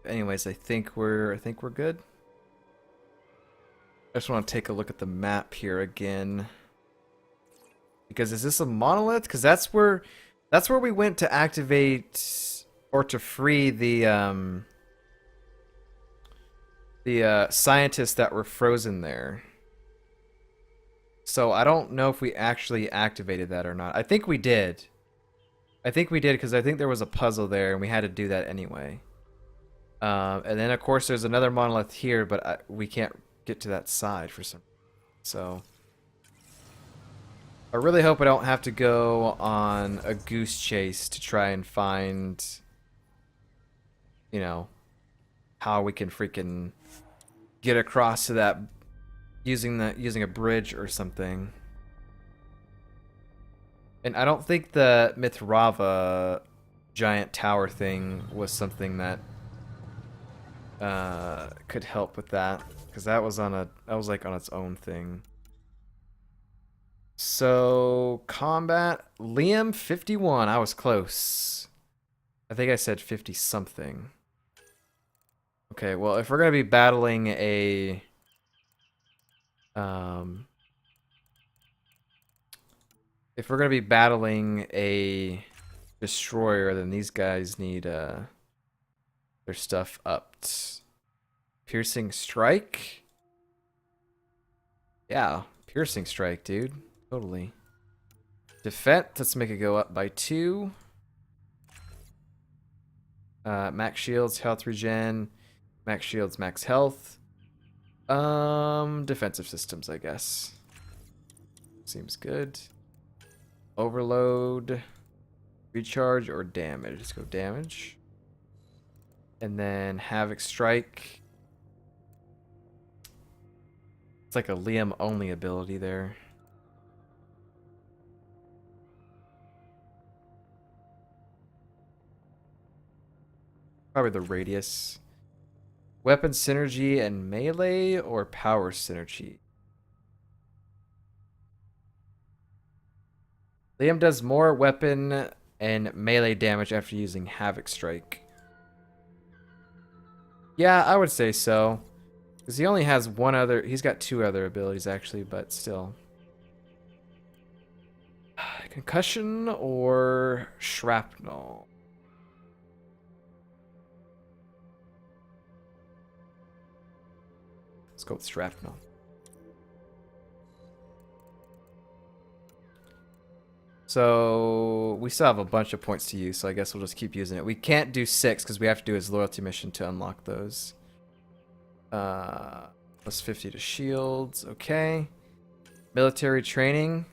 Anyways, I think we're good. I just want to take a look at the map here again. Because is this a monolith? Because that's where we went to activate or to free the scientists that were frozen there. So I don't know if we actually activated that or not. I think we did. I think we did because I think there was a puzzle there and we had to do that anyway. And then of course there's another monolith here, but we can't get to that side for some. So I really hope I don't have to go on a goose chase to try and find, you know, how we can freaking get across to that using a bridge or something. And I don't think the Mithrava giant tower thing was something that could help with that, because that was like on its own thing. So combat, Liam 51. I was close. I think I said 50 something. Okay, well, if we're gonna be battling a if we're gonna be battling a destroyer, then these guys need their stuff upped. Piercing strike? Yeah, piercing strike, dude. Totally. Defense, let's make it go up by 2. Max shields, health regen. Max shields, max health. Defensive systems, I guess. Seems good. Overload. Recharge or damage. Let's go damage. And then Havoc Strike. It's like a Liam only ability there. Probably the radius. Weapon synergy and melee or power synergy? Liam does more weapon and melee damage after using Havoc Strike. Yeah, I would say so. Because he only has one other... He's got 2 other abilities, actually, but still. Concussion or shrapnel? Let's go with shrapnel. So we still have a bunch of points to use, so I guess we'll just keep using it. We can't do 6 because we have to do his loyalty mission to unlock those. Plus 50 to shields. Okay. Military training.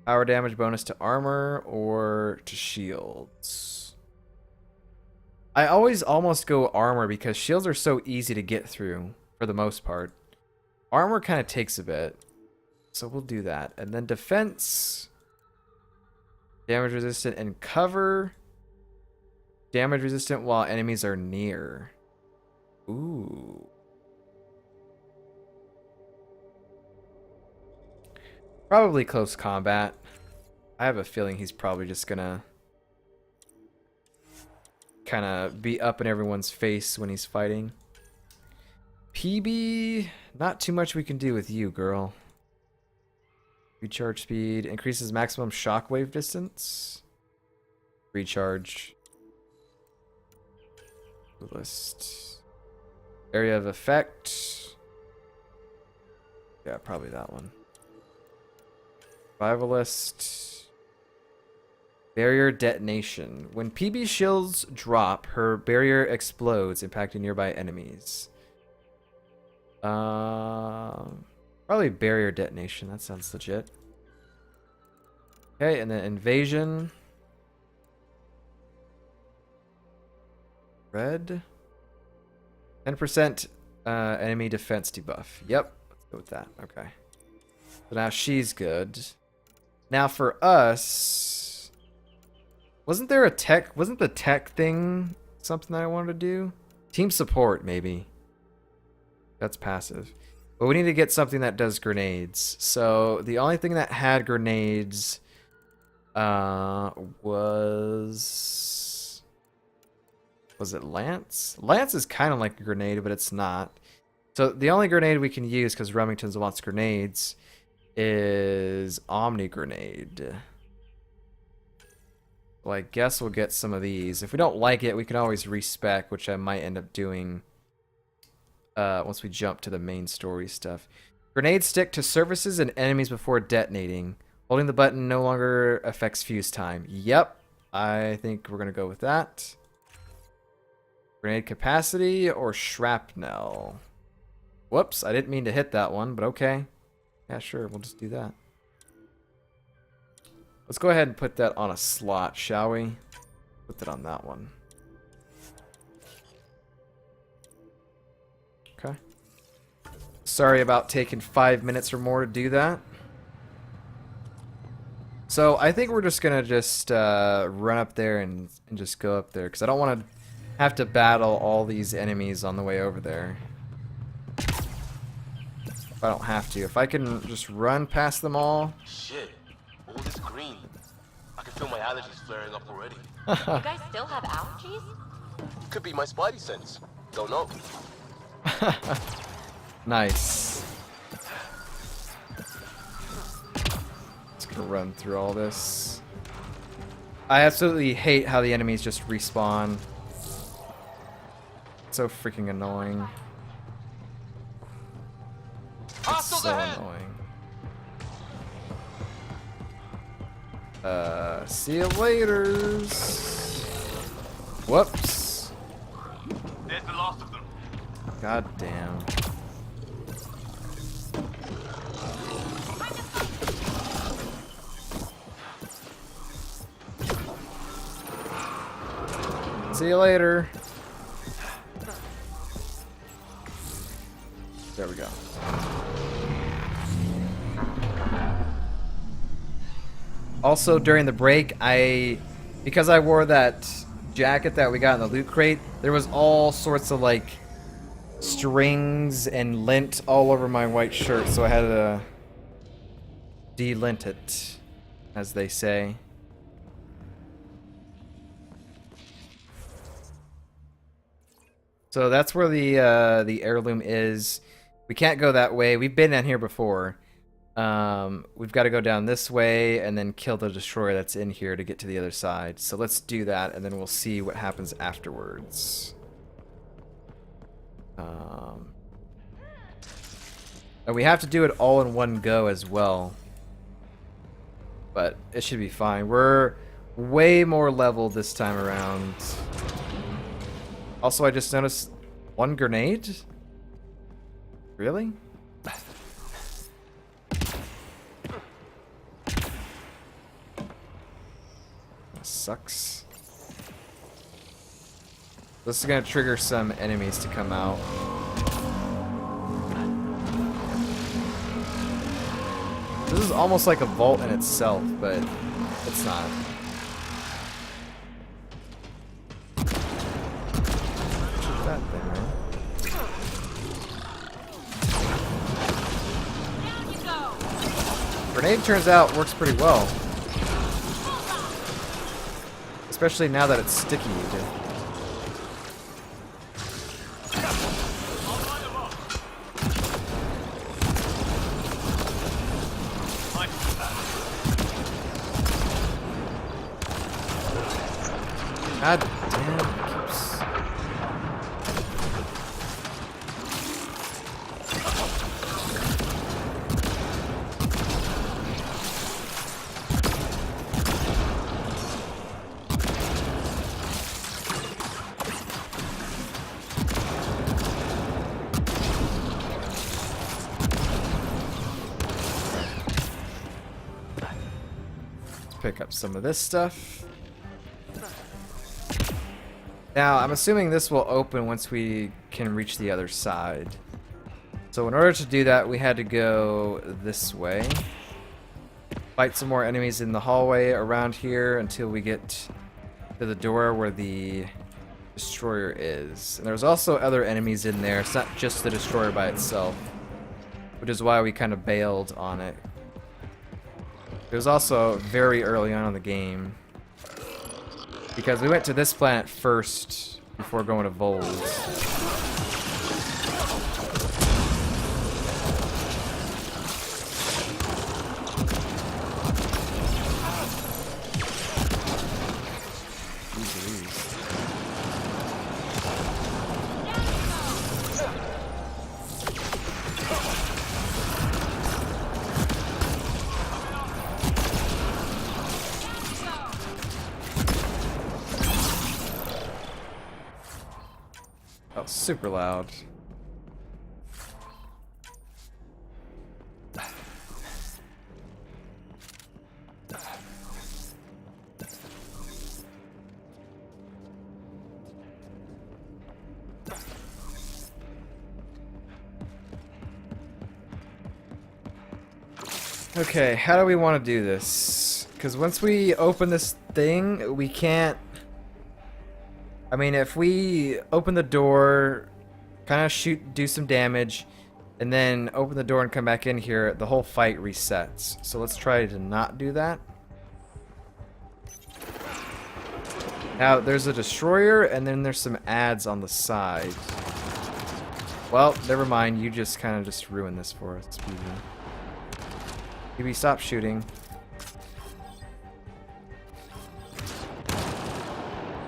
Power damage bonus to armor or to shields. I always almost go armor because shields are so easy to get through for the most part. Armor kind of takes a bit. So we'll do that. And then defense. Damage resistant and cover. Damage resistant while enemies are near. Ooh. Probably close combat. I have a feeling he's probably just gonna kind of be up in everyone's face when he's fighting. PB, not too much we can do with you, girl. Recharge speed increases maximum shockwave distance. Recharge. List. Area of effect. Yeah, probably that one. Survivalist. Barrier detonation. When PB shields drop, her barrier explodes, impacting nearby enemies. Probably barrier detonation. That sounds legit. Okay, and then invasion. Red. 10% enemy defense debuff. Yep, let's go with that. Okay. So now she's good. Now for us, wasn't there a tech? Wasn't the tech thing something that I wanted to do? Team support, maybe. That's passive. But we need to get something that does grenades. So the only thing that had grenades was Was it Lance? Lance is kind of like a grenade, but it's not. So the only grenade we can use, because Remington wants grenades, is Omni Grenade. Well, I guess we'll get some of these. If we don't like it, we can always respec, which I might end up doing once we jump to the main story stuff. Grenades stick to surfaces and enemies before detonating. Holding the button no longer affects fuse time. Yep, I think we're going to go with that. Grenade capacity or shrapnel? Whoops, I didn't mean to hit that one, but okay. Yeah, sure, we'll just do that. Let's go ahead and put that on a slot, shall we? Put that on that one. Okay. Sorry about taking 5 minutes or more to do that. So I think we're just gonna run up there and just go up there, because I don't want to have to battle all these enemies on the way over there. If I don't have to. If I can just run past them all. Shit, all this green. I can feel my allergies flaring up already. You guys still have allergies? Could be my spidey sense. Don't know. Nice. Just gonna run through all this. I absolutely hate how the enemies just respawn. So freaking annoying. It's so annoying. See you laters. Whoops. There's the last of them. God damn. See you later. There we go. Also, during the break, because I wore that jacket that we got in the loot crate, there was all sorts of like strings and lint all over my white shirt, so I had to de-lint it, as they say. So that's where the heirloom is. We can't go that way. We've been down here before. We've got to go down this way and then kill the destroyer that's in here to get to the other side. So let's do that, and then we'll see what happens afterwards. And we have to do it all in one go as well. But it should be fine. We're way more leveled this time around. Also, I just noticed one grenade? Really? That sucks. This is gonna trigger some enemies to come out. This is almost like a vault in itself, but it's not. Shoot that thing, man. Grenade, turns out, works pretty well. Especially now that it's sticky. God damn, it keeps... Let's pick up some of this stuff. Now, I'm assuming this will open once we can reach the other side. So in order to do that, we had to go this way. Fight some more enemies in the hallway around here until we get to the door where the destroyer is. And there's also other enemies in there. It's not just the destroyer by itself, which is why we kind of bailed on it. It was also very early on in the game, because we went to this planet first before going to Vols. That was super loud. Okay, how do we want to do this? Because once we open this thing, we can't... I mean, if we open the door, kind of do some damage, and then open the door and come back in here, the whole fight resets. So let's try to not do that. Now, there's a destroyer, and then there's some ads on the side. Well, never mind. You just kind of just ruined this for us, BB. BB, stop shooting.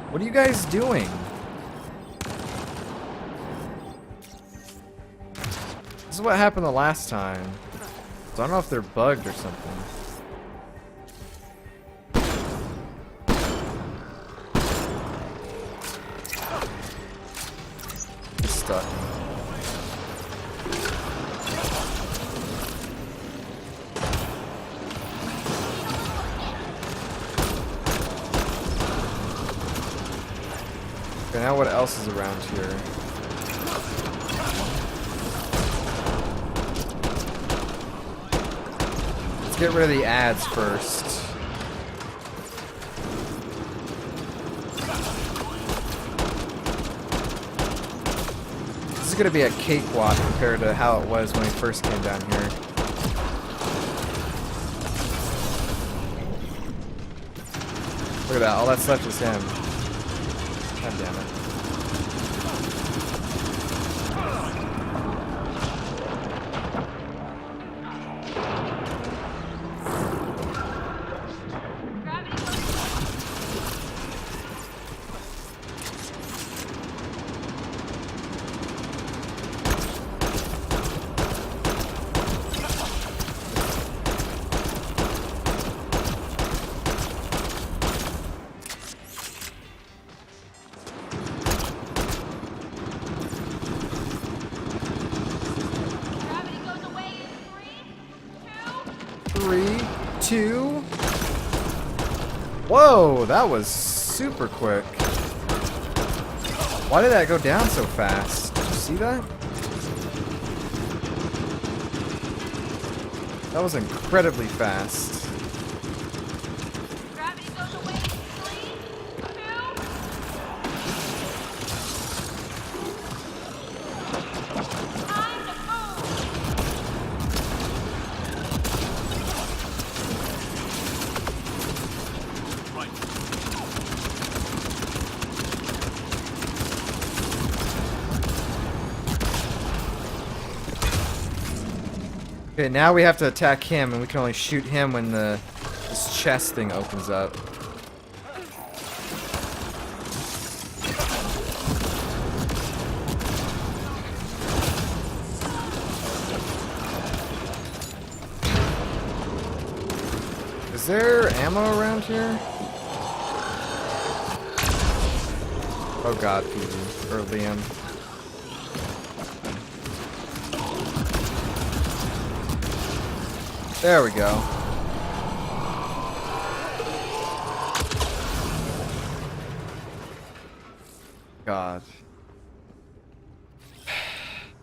What are you guys doing? This is what happened the last time. So I don't know if they're bugged or something. It's stuck. Okay, now what else is around here? Let's get rid of the ads first. This is gonna be a cakewalk compared to how it was when we first came down here. Look at that, all that's left is him. God damn it. Three, two. Whoa, that was super quick. Why did that go down so fast? Did you see that? That was incredibly fast. Gravity goes away in 3, 2. Time to move. Okay, now we have to attack him, and we can only shoot him when this chest thing opens up. Is there ammo around here? Oh god, Peter. Or Liam. There we go. God.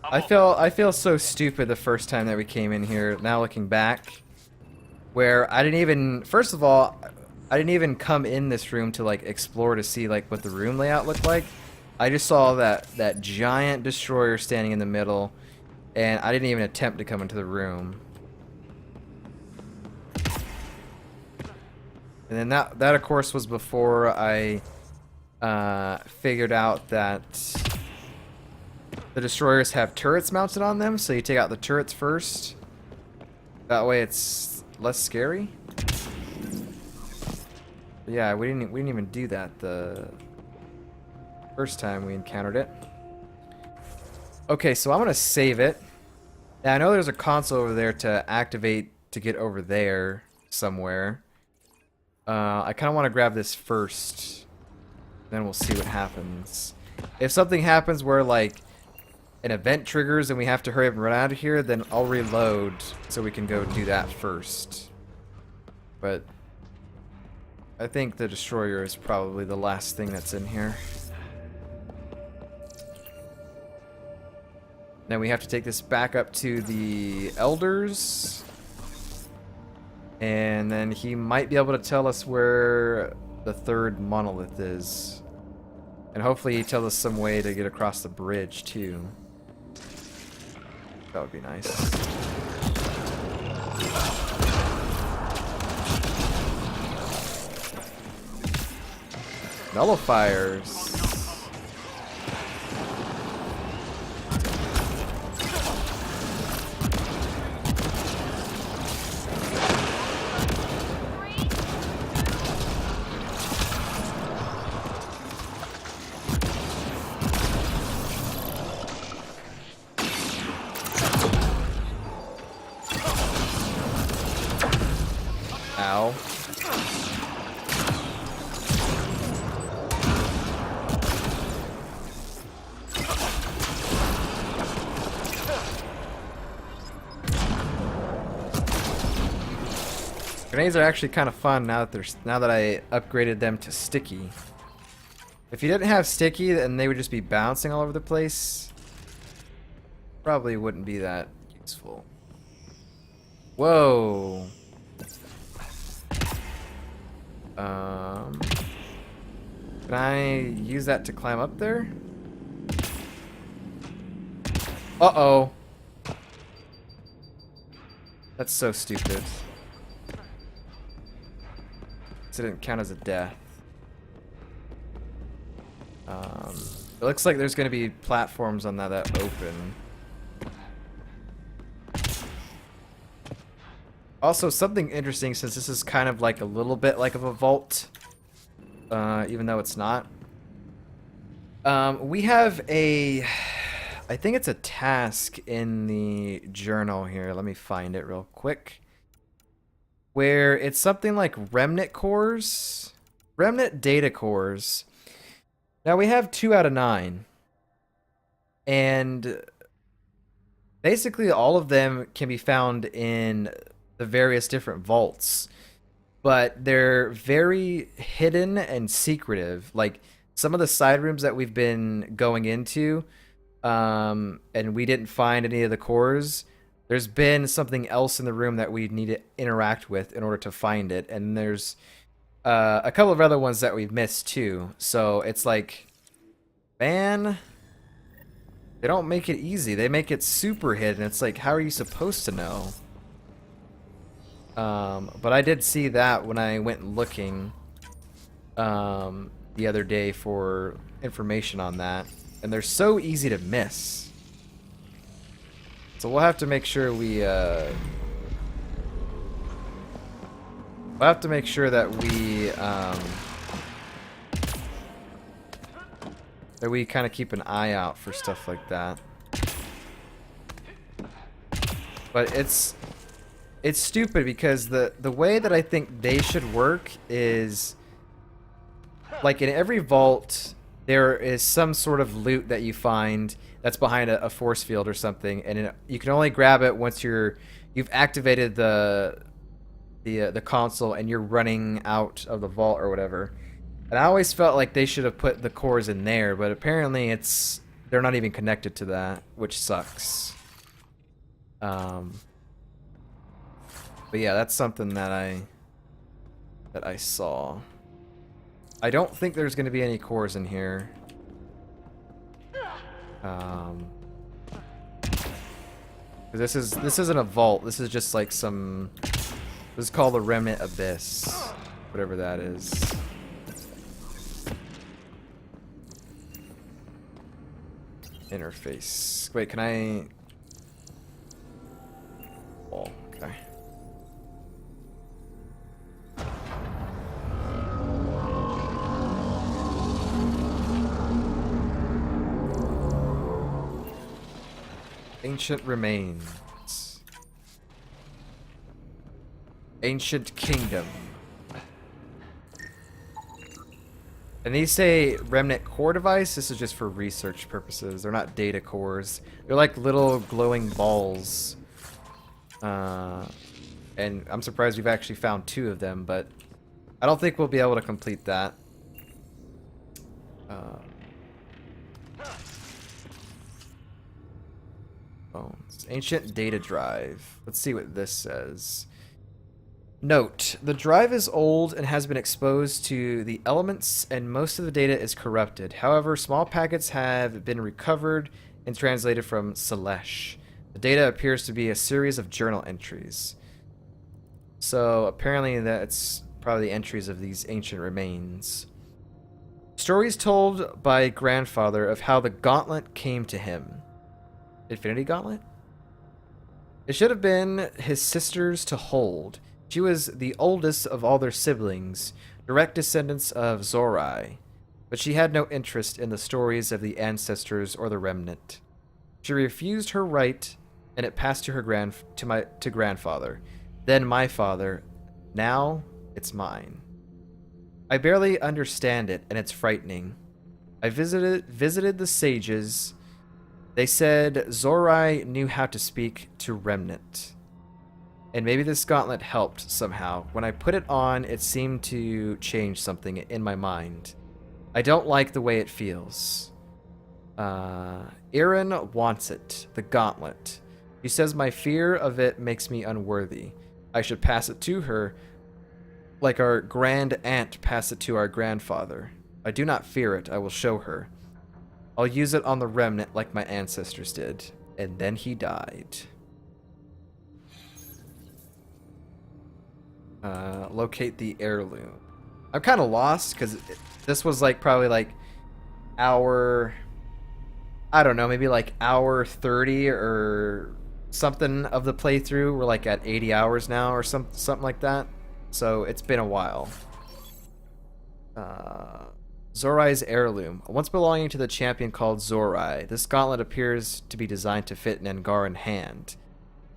I feel so stupid the first time that we came in here, now looking back. Where I didn't even, first of all, I didn't even come in this room to like explore to see like what the room layout looked like. I just saw that giant destroyer standing in the middle, and I didn't even attempt to come into the room. And then that of course was before I figured out that the destroyers have turrets mounted on them, so you take out the turrets first. That way it's less scary. But yeah, we didn't even do that the first time we encountered it. Okay, so I'm gonna save it. Now I know there's a console over there to activate to get over there somewhere. I kind of want to grab this first. Then we'll see what happens. If something happens where like an event triggers and we have to hurry up and run out of here, then I'll reload so we can go do that first. But I think the destroyer is probably the last thing that's in here. Then we have to take this back up to the elders. And then he might be able to tell us where the third monolith is. And hopefully he tells us some way to get across the bridge too. That would be nice. Nullifiers. Ow. Grenades are actually kind of fun now that I upgraded them to sticky. If you didn't have sticky, then they would just be bouncing all over the place. Probably wouldn't be that useful. Whoa. Can I use that to climb up there? Uh-oh. That's so stupid. This didn't count as a death. It looks like there's going to be platforms on that open. Also, something interesting, since this is kind of like a little bit like of a vault, even though it's not. We have a, I think it's a task in the journal here. Let me find it real quick. Where it's something like remnant cores, remnant data cores. Now we have 2 out of 9. And basically all of them can be found in the various different vaults, but they're very hidden and secretive. Like some of the side rooms that we've been going into, and we didn't find any of the cores. There's been something else in the room that we need to interact with in order to find it, and there's a couple of other ones that we've missed too. So it's like, man, they don't make it easy. They make it super hidden. It's like, how are you supposed to know? But I did see that when I went looking the other day for information on that, and they're so easy to miss. So we'll have to make sure we we'll have to make sure that we kind of keep an eye out for stuff like that. But it's stupid because the way that I think they should work is, like, in every vault there is some sort of loot that you find that's behind a force field or something, and you can only grab it once you've activated the console and you're running out of the vault or whatever. And I always felt like they should have put the cores in there, but apparently they're not even connected to that, which sucks. But yeah, that's something that I saw. I don't think there's going to be any cores in here. This isn't a vault. This is just like some. This is called the Remnant Abyss, whatever that is. interface. Wait, can I? Oh, okay. Ancient remains. Ancient kingdom. And these say Remnant core device. This is just for research purposes. They're not data cores. They're like little glowing balls. And I'm surprised we've actually found 2 of them, but I don't think we'll be able to complete that. Bones. Ancient data drive. Let's see what this says. Note, the drive is old and has been exposed to the elements and most of the data is corrupted. However, small packets have been recovered and translated from Selesh. The data appears to be a series of journal entries. So apparently that's probably the entries of these ancient remains. Stories told by grandfather of how the gauntlet came to him. Infinity Gauntlet? It should have been his sister's to hold. She was the oldest of all their siblings, direct descendants of Zorai, but she had no interest in the stories of the ancestors or the remnant. She refused her right, and it passed to her grandfather, then my father. Now it's mine. I barely understand it, and it's frightening. I visited the sages. They said Zorai knew how to speak to Remnant. And maybe this gauntlet helped somehow. When I put it on, it seemed to change something in my mind. I don't like the way it feels. Erin wants it, the gauntlet. She says my fear of it makes me unworthy. I should pass it to her, like our grand aunt passed it to our grandfather. I do not fear it, I will show her. I'll use it on the remnant like my ancestors did. And then he died. Locate the heirloom. I'm kind of lost because this was like probably like hour, I don't know, maybe like hour 30 or something of the playthrough. We're like at 80 hours now or something like that. So it's been a while. Zorai's heirloom. Once belonging to the champion called Zorai, this gauntlet appears to be designed to fit an Angaran hand.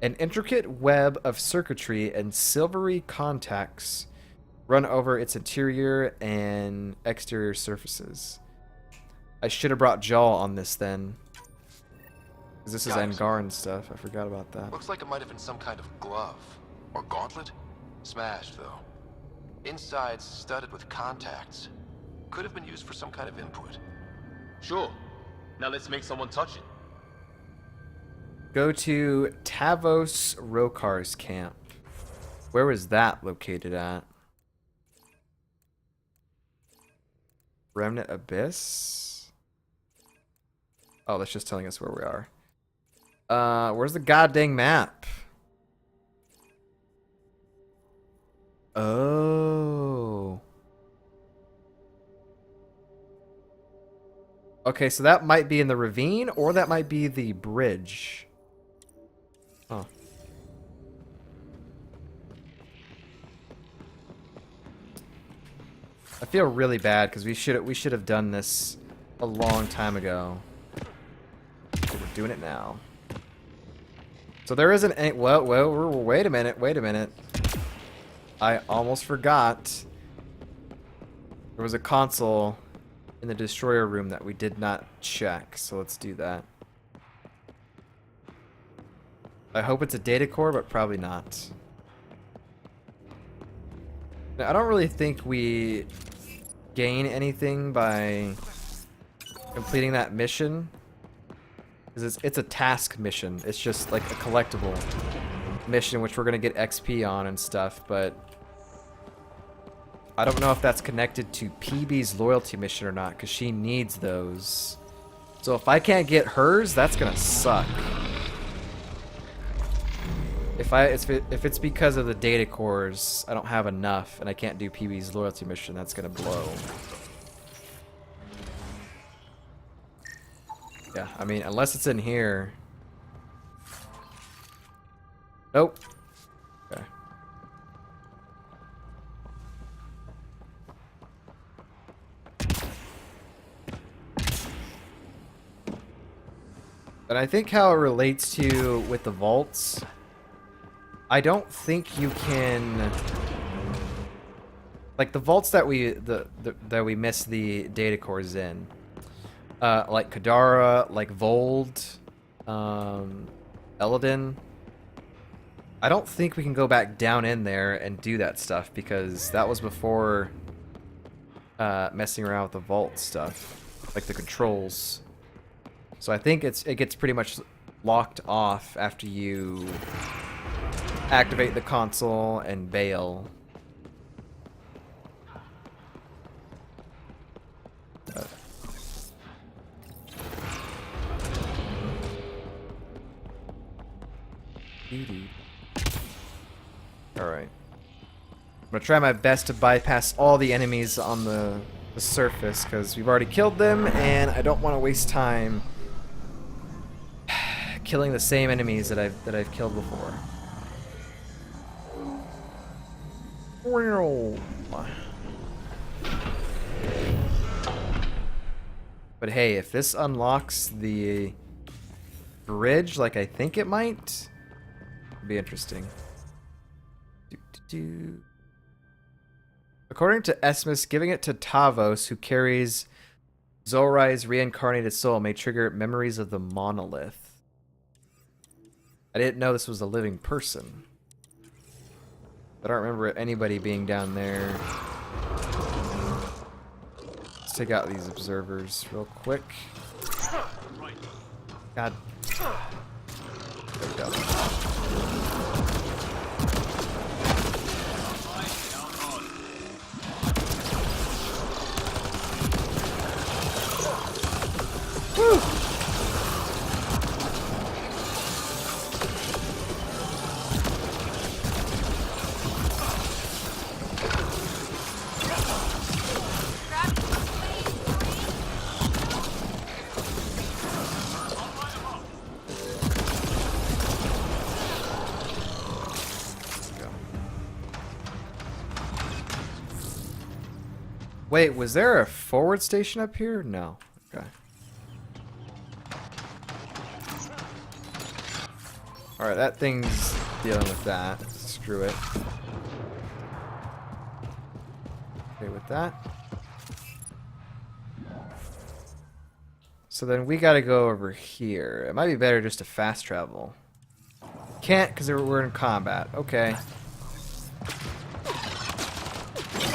An intricate web of circuitry and silvery contacts run over its interior and exterior surfaces. I should have brought Jaw on this then. Because this is Angaran stuff. I forgot about that. Looks like it might have been some kind of glove. Or gauntlet? Smashed, though. Inside studded with contacts. Could have been used for some kind of input. Sure. Now let's make someone touch it. Go to Tavos Rokar's camp. Where was that located at? Remnant Abyss? Oh, that's just telling us where we are. Where's the goddamn map? Oh. Okay, so that might be in the ravine, or that might be the bridge. Oh. I feel really bad because we should have done this a long time ago. But we're doing it now. So there isn't any. Well, wait a minute. I almost forgot. There was a console in the destroyer room that we did not check, so let's do that. I hope it's a data core, but probably not. Now, I don't really think we gain anything by completing that mission, because it's a task mission. It's just like a collectible mission, which we're gonna get XP on and stuff, but I don't know if that's connected to PB's loyalty mission or not, because she needs those. So if I can't get hers, that's gonna suck. If it's because of the data cores, I don't have enough, and I can't do PB's loyalty mission, that's gonna blow. Yeah, I mean, unless it's in here. Nope. Okay. But I think how it relates to with the vaults, I don't think you can, like the vaults that that we miss the data cores in, like Kadara, like Vold, Eladin. I don't think we can go back down in there and do that stuff because that was before messing around with the vault stuff, like the controls. So I think it gets pretty much locked off after you activate the console and bail. Alright. I'm gonna try my best to bypass all the enemies on the surface because we've already killed them and I don't want to waste time killing the same enemies that I've killed before. But hey, if this unlocks the bridge like I think it might, it'd be interesting. According to Esmus, giving it to Tavos, who carries Zorai's reincarnated soul, may trigger memories of the monolith. I didn't know this was a living person. I don't remember anybody being down there. Let's take out these observers real quick. God. There we go. Woo! Wait, was there a forward station up here? No. Okay. Alright, that thing's dealing with that. Screw it. Okay, with that. So then we gotta go over here. It might be better just to fast travel. Can't because we're in combat. Okay.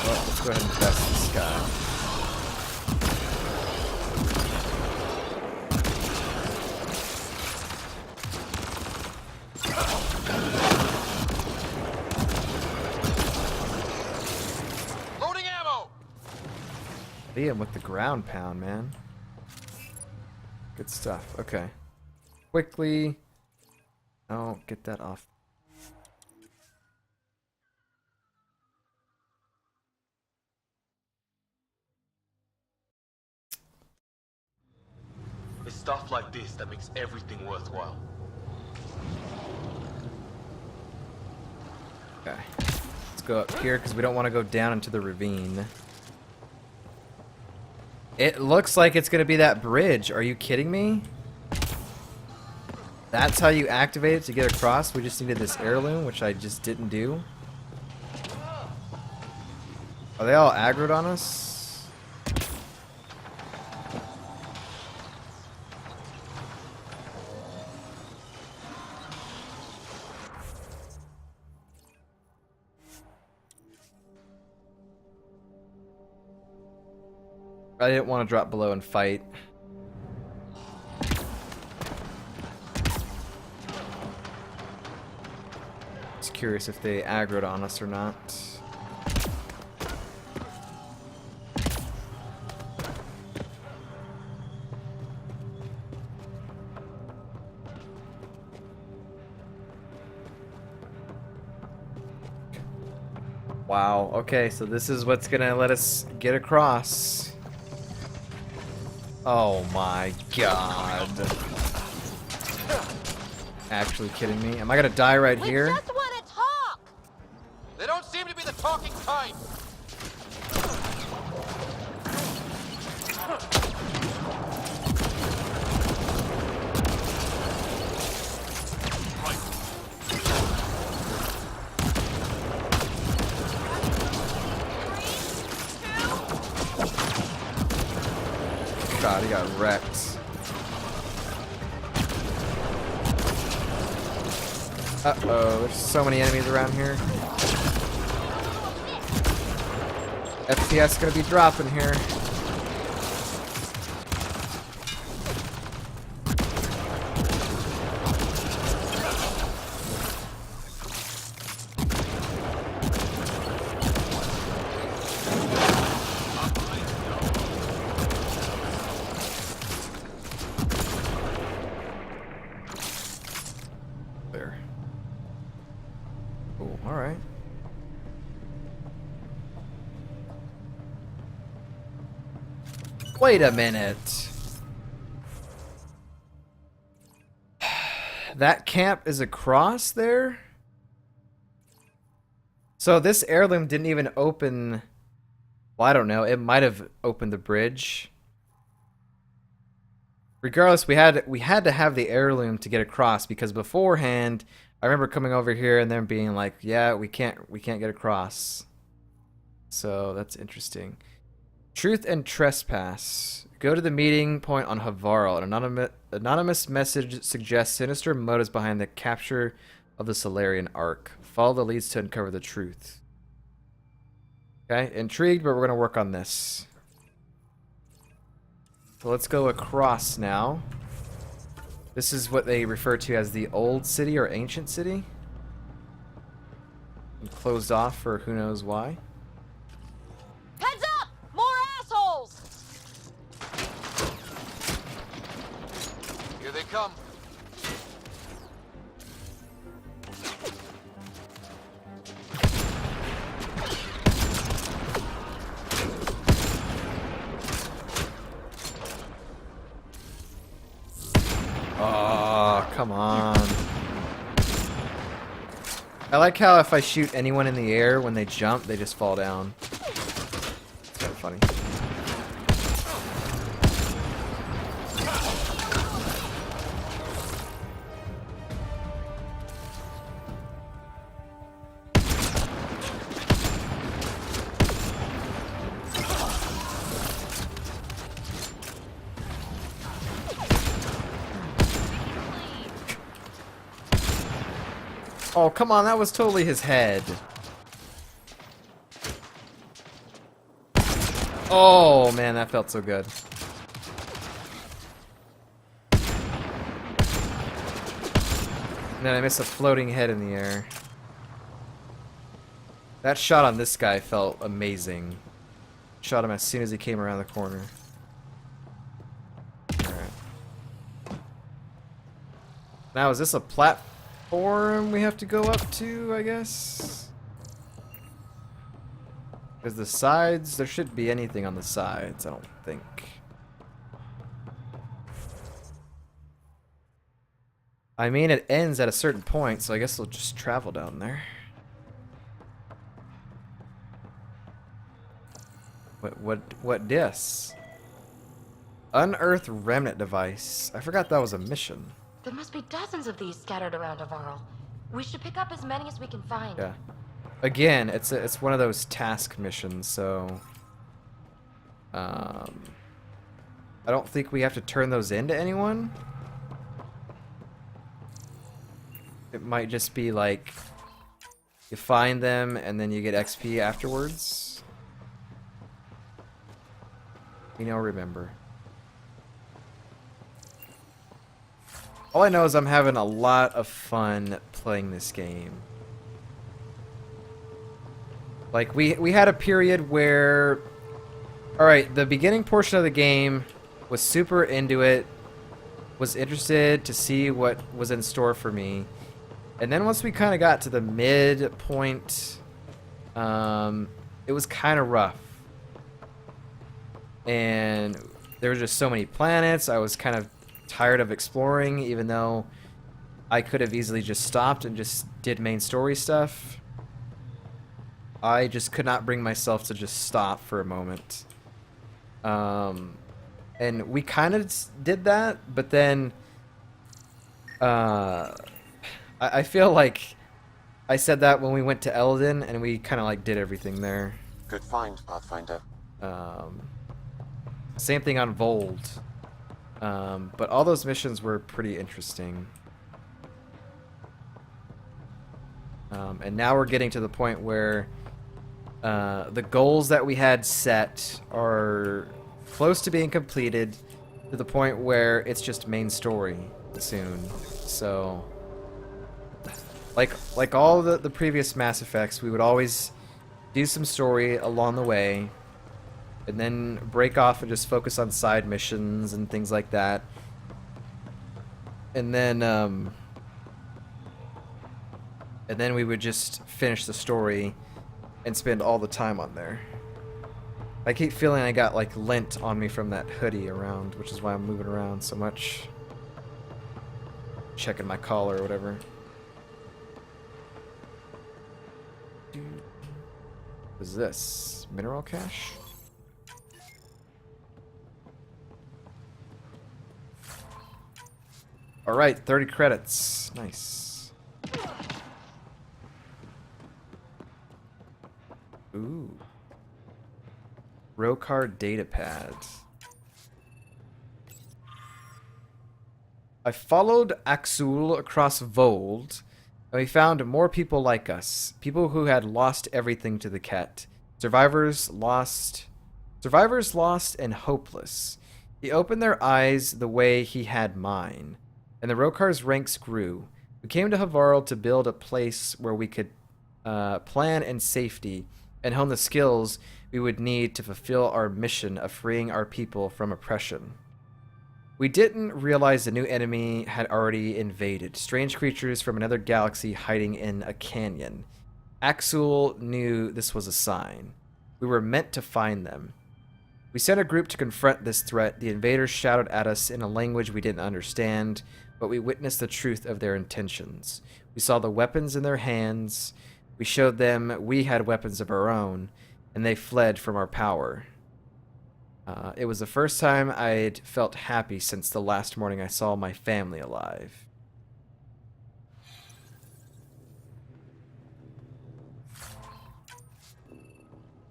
Well, let's go ahead and test this guy. Loading ammo. Beat him with the ground pound, man. Good stuff. Okay. Quickly. Oh, get that off. It's stuff like this that makes everything worthwhile. Okay. Let's go up here because we don't want to go down into the ravine. It looks like it's going to be that bridge. Are you kidding me? That's how you activate it to get across? We just needed this heirloom, which I just didn't do. Are they all aggroed on us? I didn't want to drop below and fight. Just curious if they aggroed on us or not. Wow, okay, so this is what's gonna let us get across. Oh my god. Actually kidding me? Am I gonna die right We here? just want to talk. They don't seem to be the talking type. God, he got wrecked. Uh-oh, there's so many enemies around here. FPS gonna be dropping here. There. Oh, alright. Wait a minute. That camp is across there? So this heirloom didn't even open... Well, I don't know. It might have opened the bridge. Regardless, we had to have the heirloom to get across, because beforehand, I remember coming over here and them being like, "Yeah, we can't get across." So that's interesting. Truth and trespass. Go to the meeting point on Havarl. An anonymous message suggests sinister motives behind the capture of the Solarian Ark. Follow the leads to uncover the truth. Okay, intrigued, but we're gonna work on this. So let's go across now. This is what they refer to as the Old City or Ancient City. And closed off for who knows why. Heads up! More assholes! Here they come. Oh, come on. I like how if I shoot anyone in the air, when they jump, they just fall down. It's kind of funny. Oh, come on, that was totally his head. Oh, man, that felt so good. And then I missed a floating head in the air. That shot on this guy felt amazing. Shot him as soon as he came around the corner. Alright. Now, is this a platform we have to go up to, I guess? Because the sides, there shouldn't be anything on the sides, I don't think. I mean, it ends at a certain point, so I guess we'll just travel down there. What dis? Unearth remnant device. I forgot that was a mission. There must be dozens of these scattered around Avarl. We should pick up as many as we can find. Yeah. Again, it's one of those task missions, so I don't think we have to turn those into anyone. It might just be like you find them and then you get XP afterwards. You know, remember. All I know is I'm having a lot of fun playing this game. Like, we had a period where... Alright, the beginning portion of the game was super into it. Was interested to see what was in store for me. And then once we kind of got to the midpoint, it was kind of rough. And there were just so many planets. I was kind of tired of exploring, even though I could have easily just stopped and just did main story stuff. I just could not bring myself to just stop for a moment. And we kind of did that, but then I feel like I said that when we went to Eldin, and we kind of like did everything there. Good find, Pathfinder. Same thing on Vold. But all those missions were pretty interesting. And now we're getting to the point where the goals that we had set are close to being completed, to the point where it's just main story soon. So, like all the previous Mass Effects, we would always do some story along the way, and then break off and just focus on side missions and things like that. And then we would just finish the story and spend all the time on there. I keep feeling I got like lint on me from that hoodie around, which is why I'm moving around so much. Checking my collar or whatever. What is this? Mineral cache? Alright, 30 credits. Nice. Ooh. Rokar datapad. I followed Axul across Vold, and we found more people like us. People who had lost everything to the Ket. Survivors lost and hopeless. He opened their eyes the way he had mine, and the Rokar's ranks grew. We came to Havarl to build a place where we could plan in safety and hone the skills we would need to fulfill our mission of freeing our people from oppression. We didn't realize the new enemy had already invaded, strange creatures from another galaxy hiding in a canyon. Axul knew this was a sign. We were meant to find them. We sent a group to confront this threat. The invaders shouted at us in a language we didn't understand, but we witnessed the truth of their intentions. We saw the weapons in their hands. We showed them we had weapons of our own, and they fled from our power. It was the first time I'd felt happy since the last morning I saw my family alive.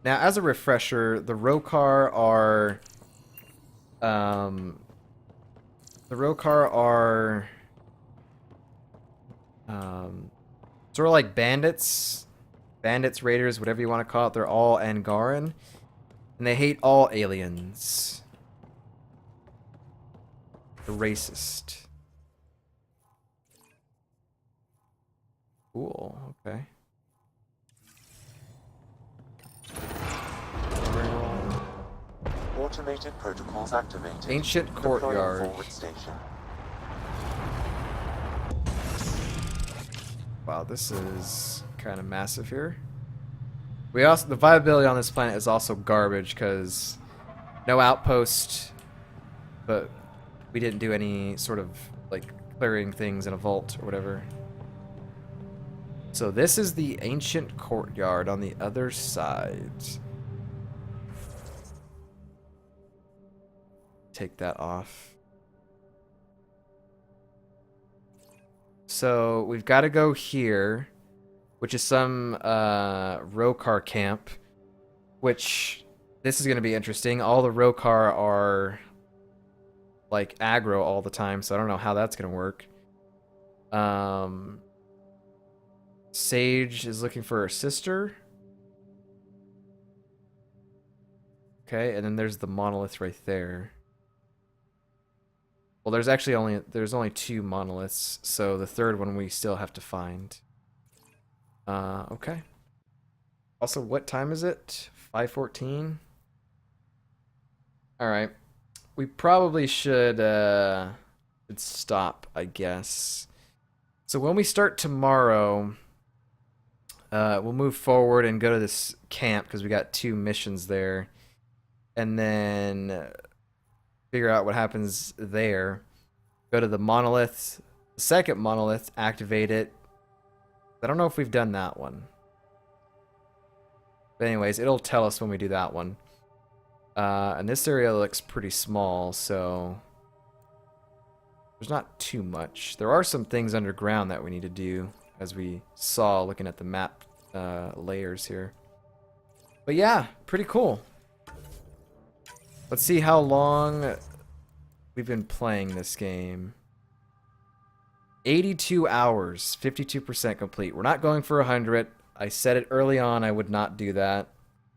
Now, as a refresher, the Rokar are sort of like bandits, raiders, whatever you want to call it. They're all Angaran. And they hate all aliens. The racist. Cool, okay. Automated protocols activated. Ancient Deploying courtyard. forward station. Wow, this is kind of massive here. We also, the viability on this planet is also garbage because no outpost, but we didn't do any sort of like clearing things in a vault or whatever. So this is the ancient courtyard on the other side. Take that off. So we've got to go here, which is some Rokar camp, which this is going to be interesting. All the Rokar are like aggro all the time, so I don't know how that's going to work. Sage is looking for her sister. Okay, and then there's the monolith right there. Well, there's only 2 monoliths, so the third one we still have to find. Okay. Also, what time is it? 5:14? Alright. We probably should stop, I guess. So when we start tomorrow, we'll move forward and go to this camp, because we got 2 missions there. And then figure out what happens there. Go to the monolith, the second monolith, activate it. I don't know if we've done that one. But anyways, it'll tell us when we do that one. And this area looks pretty small, so there's not too much. There are some things underground that we need to do, as we saw looking at the map layers here. But yeah, pretty cool. Let's see how long we've been playing this game. 82 hours, 52% complete. We're not going for 100. I said it early on I would not do that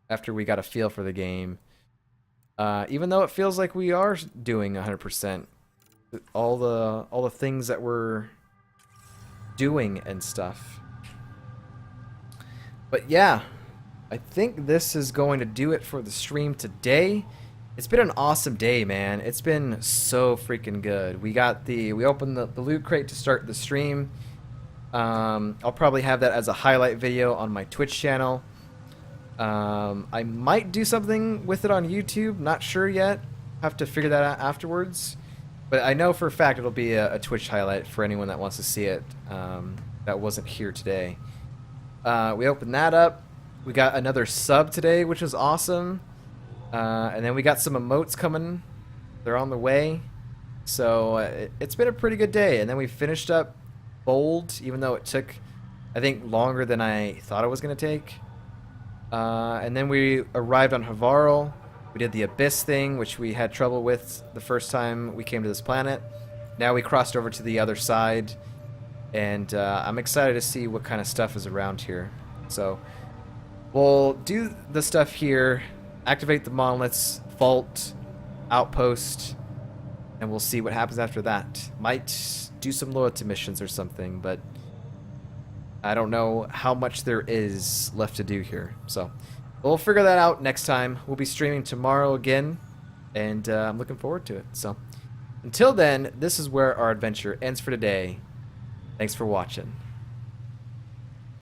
after we got a feel for the game. Even though it feels like we are doing 100%. All the things that we're doing and stuff. But yeah, I think this is going to do it for the stream today. It's been an awesome day, man. It's been so freaking good. We opened the loot crate to start the stream. I'll probably have that as a highlight video on my Twitch channel. I might do something with it on YouTube. Not sure yet. Have to figure that out afterwards. But I know for a fact it'll be a Twitch highlight for anyone that wants to see it that wasn't here today. We opened that up. We got another sub today, which is awesome. And then we got some emotes coming. They're on the way. So it's been a pretty good day. And then we finished up Bold, even though it took, I think, longer than I thought it was going to take. And then we arrived on Havarl. We did the Abyss thing, which we had trouble with the first time we came to this planet. Now we crossed over to the other side. And I'm excited to see what kind of stuff is around here. So we'll do the stuff here. Activate the monoliths, vault, outpost, and we'll see what happens after that. Might do some loyalty missions or something, but I don't know how much there is left to do here. So we'll figure that out next time. We'll be streaming tomorrow again, and I'm looking forward to it. So until then, this is where our adventure ends for today. Thanks for watching.